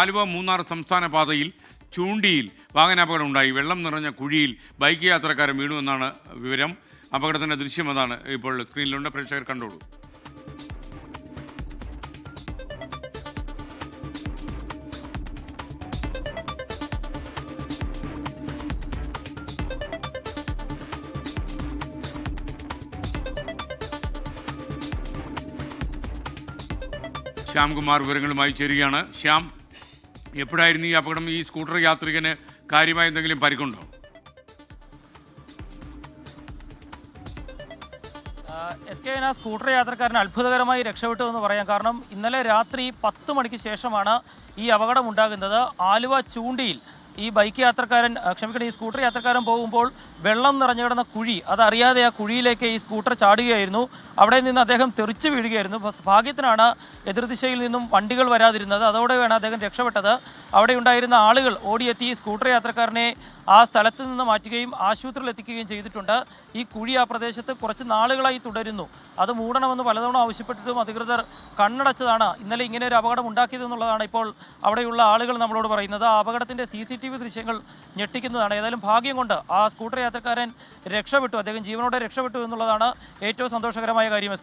ആലുവ മൂന്നാർ സംസ്ഥാന പാതയിൽ ചൂണ്ടിയിൽ വാഹനാപകടം ഉണ്ടായി. വെള്ളം നിറഞ്ഞ കുഴിയിൽ ബൈക്ക് യാത്രക്കാരൻ വീണു എന്നാണ് വിവരം. അപകടത്തിൻ്റെ ദൃശ്യം അതാണ് ഇപ്പോൾ സ്ക്രീനിലുണ്ട്, പ്രേക്ഷകർ കണ്ടോളൂ. ശ്യാംകുമാർ വിവരങ്ങളുമായി ചേരുകയാണ്. ശ്യാം, എപ്പോഴായിരുന്നു ഈ അപകടം? ഈ സ്കൂട്ടർ യാത്രികന് കാര്യമായ എന്തെങ്കിലും പരിക്കുണ്ടോ? സ്കൂട്ടർ യാത്രക്കാരൻ അത്ഭുതകരമായി രക്ഷപ്പെട്ടു എന്ന് പറയാം. കാരണം ഇന്നലെ രാത്രി 10 മണിക്ക് ശേഷമാണ് ഈ അപകടം ഉണ്ടാകുന്നത്. ആലുവ ചൂണ്ടിയിൽ ഈ ബൈക്ക് യാത്രക്കാരൻ ഈ സ്കൂട്ടർ യാത്രക്കാരൻ പോകുമ്പോൾ വെള്ളം നിറഞ്ഞു കിടന്ന കുഴി, അതറിയാതെ ആ കുഴിയിലേക്ക് ഈ സ്കൂട്ടർ ചാടുകയായിരുന്നു. അവിടെ നിന്ന് അദ്ദേഹം തെറിച്ചു വീഴുകയായിരുന്നു. ഭാഗ്യത്തിനാണ് എതിർദിശയിൽ നിന്നും വണ്ടികൾ വരാതിരുന്നത്. അതോടെയാണ് അദ്ദേഹം രക്ഷപ്പെട്ടത്. അവിടെ ഉണ്ടായിരുന്ന ആളുകൾ ഓടിയെത്തി സ്കൂട്ടർ യാത്രക്കാരനെ ആ സ്ഥലത്ത് നിന്ന് മാറ്റുകയും ആശുപത്രിയിൽ എത്തിക്കുകയും ചെയ്തിട്ടുണ്ട്. ഈ കുഴി ആ പ്രദേശത്ത് കുറച്ച് നാളുകളായി തുടരുന്നു. അത് മൂടണമെന്ന് പലതവണ ആവശ്യപ്പെട്ടിട്ടും അധികൃതർ കണ്ണടച്ചതാണ് ഇന്നലെ ഇങ്ങനെ ഒരു അപകടം ഉണ്ടാക്കിയതെന്നുള്ളതാണ് ഇപ്പോൾ അവിടെയുള്ള ആളുകൾ നമ്മളോട് പറയുന്നത്. ആ അപകടത്തിൻ്റെ CCTV ദൃശ്യങ്ങൾ ഞെട്ടിക്കുന്നതാണ്. ഏതായാലും ഭാഗ്യം കൊണ്ട് ആ സ്കൂട്ടർ യാത്രക്കാരൻ രക്ഷപ്പെട്ടു, അദ്ദേഹം ജീവനോടെ രക്ഷപ്പെട്ടു എന്നുള്ളതാണ് ഏറ്റവും സന്തോഷകരമായ കാര്യം.